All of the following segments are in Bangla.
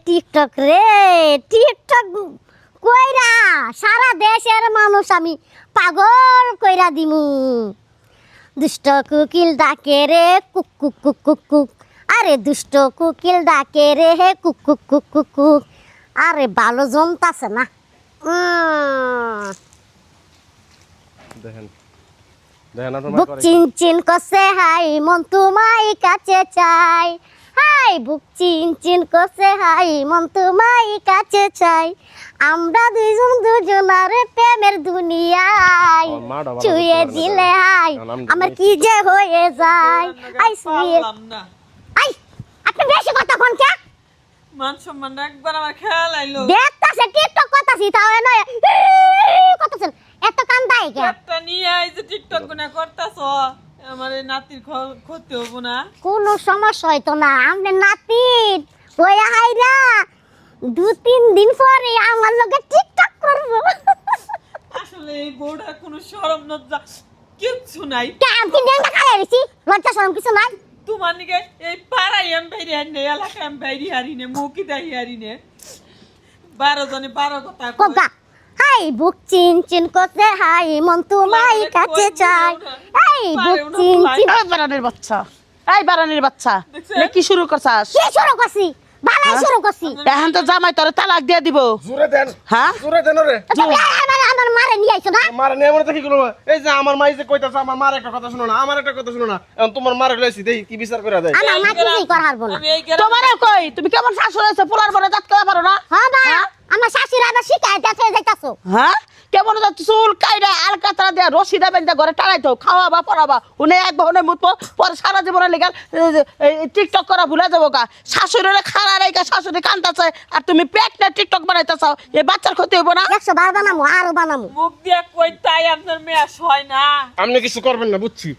টিকটক রে, টিকটক কইরা সারা দেশের মানুষ আমি পাগল কইরা দিমু। দুষ্ট কুকিল ডাকে রে কুক কুক কুক কুক কুক, আরে দুষ্ট কুকিল ডাকে রে হে কুক কুক কুক কুক কুক, আরে ভালো জমতাছে না। দেখেন দেখেন আপনার বুক চিন চিন করছে হাই মন তোমায় কাছে চাই, হাই বুক চিন চিন করছে হাই মন তোমায় কাছে চাই, আমরা দুইজন দুজনার প্রেমের দুনিয়ায় ছুঁয়ে দিলে হাই আমার কি যে হয়ে যায়। আই ছুঁয়ে আই আপনি বেশি কথা কোন কে মান সম্মান একবার আমার খেয়াল আইলো দেখতাছে টিকটক করতাছি তাও নয় করতাছেন এত কাম দাই কে একটা নিয়ে আই যে টিকটক গুনা করতাছ আমার এই নাতির ক্ষতি হবো না। কোনো সমস্যা হইতো না, আমাদের নাতির ওই হাইরা 2-3 দিন পরে আমার লগে টিকটক করব। আসলে এই বউটার কোনো শরম লজ্জা কিচ্ছু নাই। আপনি ডেঙ্গা খাই আইছি, লজ্জা শরম কিছু নাই। তোমার নিকে এই পাড়ায় আমি বাইরে হারিনে, এলাকায় আমি বাইরে হারিনে, মুখি দাই হারিনে, 12 জনে 12 কথা কয়। কোকা হাই বুক চিন চিন করতে হাই মন তোমায় কাছে চাই, এই বুক চিন চিন এই বারানের বাচ্চা, এই বারানের বাচ্চা এ কি শুরু করছাস? কি শুরু করছি ভালাই শুরু করছি। এখন তো জামাই তোরে তালাক দিয়ে দিব। জোরে দেন হ্যাঁ জোরে দেন রে তুমি আমার মারে নিয়ে আইছো না। মার নিয়ে মনে কি করব? এই যে আমার মাই যে কইতাছে আমার মার একটা কথা শুনো না, আমার একটা কথা শুনো না, এখন তোমার মারে লইছি দেই কি বিচার করে দেয়। আমার মা কিছুই করা হারবো না। আমি এই গ্রামে তোমারে কই তুমি কেমন শাশুড়ি হইছে পোলার পরে দাঁত করা পারো না? হ্যাঁ বা আমার শাশুড়ি আবার শিখায় দেখে যাইতাছো। হ্যাঁ কেমন যাচ্ছে চুল কাইরা আলকাতরা দিয়া রশিদা বেন্দা ঘরে টাড়াইতো খাওয়াবা পড়াবা উনি এক বহনে মুতবো পরে সারা জীবনের লেগে টিকটক করা ভুলে যাবো গা। শাশুড়ি খাড়া রেখা শাশুড়ি কান্দাছে আর তুমি পেট না টিকটক বানাইতেছো, এই বাচ্চার ক্ষতি হইব না? 100 বার বানামু আরো বানামু। মুখ দিয়ে কই তাই আপনার মেয়ে হয় না। আপনি কিছু করবেন না বুঝছি।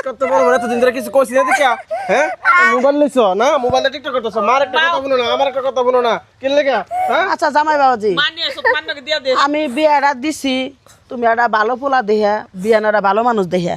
কত বড় বড় এতদিন ধরে কিছু কইছি না দেখা, হ্যাঁ মোবাইল লইছো না, মোবাইলে টিকটক করতেছো, মার একটা কথা বলো না, আমার একটা কথা বলো না, কি লাগা? হ্যাঁ আচ্ছা জামাই বাবাজি মানিয়ে সব মান্নকে দিয়া দে। আমি বিয়াটা দিছি, তুমি একটা ভালো পোলা দেহা বিয়ানারা ভালো মানুষ দেহা,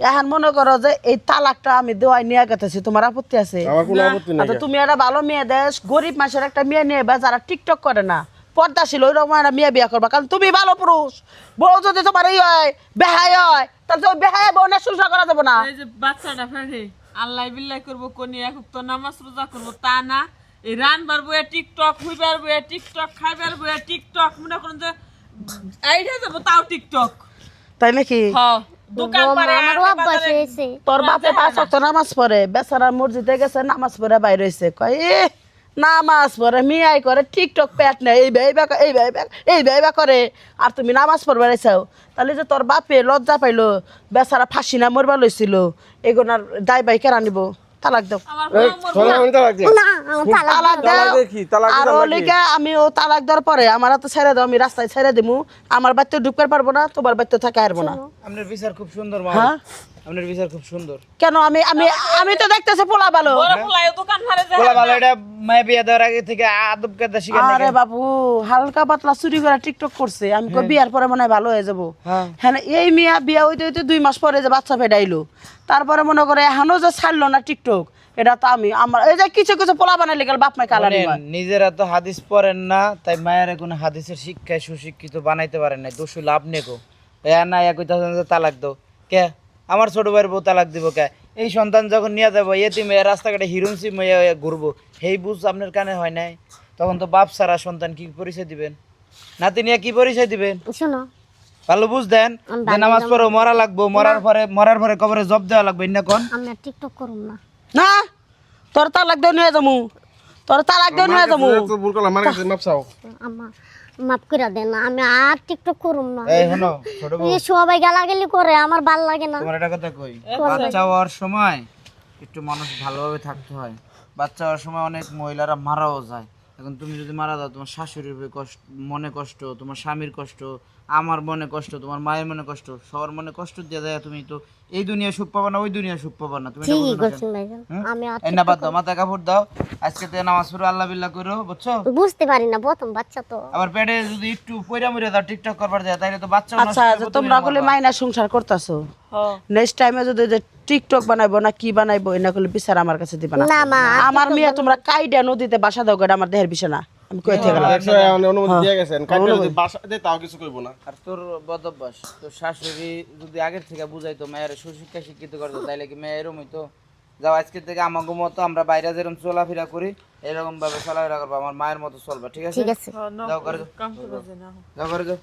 এখন মনে করো যে এই তালাকটা আমি দেওয়াই নিয়ে গেতেছি, তোমার আপত্তি আছে? আমার কোনো আপত্তি নাই। আচ্ছা তুমি একটা ভালো মেয়ে দেশ গরিব মাসের একটা মেয়ে নিয়ে বা যারা টিকটক করে না পর্দাশীল ওইরকম একটা মেয়ে বিয়া করবা, কারণ তুমি ভালো পুরুষ। বউ যদি তোমার এই হয় বেহাই হয় তাহলে তো বেহাই বউ না শুশ্রূষা করা যাবে না। এই যে বাচ্চাটা ফেরে আল্লাহ বিল্লাহ করবো কোনি এক তো নামাজ রোজা করবো তা না, এই রানবার বইয়া টিকটক হইবার বইয়া টিকটক খাইবার বইয়া টিকটক মনে করুন যে এইটা যাবো তাও টিকটক। তাই নাকি? হ্যাঁ দোকান পারে আমার অভ্যাস হয়েছে। তোর বাপে 5 ওয়াক্ত নামাজ পড়ে, বেচারা মসজিদে গেছে নামাজ পড়ে বাইরে হয়েছে, কয় এ নামাজ পড়ে মিয়াই করে টিকটক পেট নেই এই ভাইবা করে, আর তুমি নামাজ পড়বে চাও, তাহলে যে তোর বাপে লজ্জা পাইলো বেচারা ফাঁসি না মরবা লইছিল, এগুনার দায় বাই কেন আনিব? তালাক দাও, আমার এই চলো আমি তো লাগছি। না আমার তালাক তালাক দাও। তালাক দেখি, তালাক আর দিতাম নাকি? ওলিকে আমি ও তালাক দেওয়ার পরে আমার তো ছেড়ে দাও, আমি রাস্তায় ছেড়ে দিমু, আমার বাড়িতে ঢুকতে পারবো না, তোমার বাড়িতে থাকা হারবো না। আপনার বিচার খুব সুন্দর মা, হ্যাঁ আপনার বিচার খুব সুন্দর। কেন? আমি আমি আমি তো দেখতেছি পোলা ভালো। বড় ফুলাই দোকান পারে যায় বলা ভালো, এটা মায়ে বিয়ে দেওয়ার আগে থেকে আদব কায়দা শিখেন নাকি? আরে বাবু হালকা পাতলা চুরি করে টিকটক করছে, আমি কই বিয়ার পরে মনে হয় ভালো হয়ে যাবো। হ্যাঁ এই মিয়া বিয়া হইতে হইতে 2 মাস পরে যে বাচ্চা ফেডাইলো, তারপরে মনে করে এখনো যে ছাড়লো না টিকটক, এটা তো আমি আমার এই যে কিছু কিছু পোলা বানাইলে গেল বাপ মাই কালারি শোনেন, নিজেরা তো হাদিস পড়েন না, তাই মায়ের কোনো হাদিসের শিক্ষায় সুশিক্ষিত বানাইতে পারেন না, দোষ লাভ নেকো না কইতাছেন যে তালাক দাও কে? আমার ছোট ভাইয়ের বউ তালাক দিব কে? এই সন্তান যখন নিয়ে যাবো এতিম রাস্তাঘাটে হিরুমসি ঘুরবো, হেই বুঝ আপনার কানে হয় নাই? তখন তো বাপ সারা সন্তান কি পরিচয় দিবেন? নাতি নিয়ে কি পরিচয় দিবেন? শোনো ভালো বুঝ দেন যে নামাজ পড়ো মরা লাগবো, মরার পরে কবরে জব দেওয়া লাগবে না কোন? আমি আর টিকটক করুম না। না তোর তালাক দেও নিয়ে যাবো, তোর তালাক দেও নিয়ে যাবো। তো ভুল করলাম, আমার কাছে মাপ চাও। আম্মা মাফ করে দেন, আমি আর টিকটক করুম না। এই হনো ছোট বউ, এই সবাই গালাগালি করে আমার ভাল লাগে না। তোমার একটা কথা কই, বাচ্চা হওয়ার সময় একটু মানুষ ভালোভাবে থাকতে হয়। বাচ্চা হওয়ার সময় অনেক মহিলারা মারাও যায়। এখন তুমি যদি মারা যাও তোমার শাশুড়ির কষ্ট, মনে কষ্ট, তোমার স্বামীর কষ্ট, আমার মনে কষ্ট, তোমার মায়ের মনে কষ্ট, সবার মনে কষ্ট দিয়ে যায়। তুমি তো এই দুনিয়া সুখ পাবা না, ওই দুনিয়া সুখ পাবা না। তুমি এটা ঠিকই বুঝো না কেন? করছেন ভাইজান হুম? আমি আর এই না বাদ দাও, মাথা কাপড় দাও, আজকে থেকে নামাজ পড়ো, আল্লাহ বিল্লাহ করো, বুঝছো? বুঝতে পারি না প্রথম বাচ্চা তো। আবার পেটে যদি একটু পয়রা মরে দাও টিকটক করবার যায়, তাইলে তো বাচ্চা আচ্ছা যে তোমরা বলে মাইনা সংসার করতেছো, নেক্সট টাইমে যদি যে টিকটক বানাইবো না কি বানাইবো এনা করলে বিচার আমার কাছে দিবা না। না মা আমার মেয়ে তোমরা কাইডা নদীতে বাসা দাও গেটা আমার দেহের বিষয় না, আমি কই থেকে গেলাম। দেখছো, এখন অনুমতি দিয়ে গেছেন, কাইটা যদি বাসা দেয় তাও কিছু কইবো না। আর তোর বদ অভ্যাস, তোর শাশুড়ি যদি আগের থেকে বুঝাইতো মেয়ের সুশিক্ষা শিক্ষিত করতো, তাইলে কি মেয়ে এরম হইতো? যাও আজকে থেকে আমাকে মতো আমরা বাইরে যেরকম চলাফেরা করি এরকম ভাবে চলাফেরা করবো, আমার মায়ের মতো চলবা, ঠিক আছে? ঠিক আছে যাও করে যাও, কাম করে না যাও করে যাও।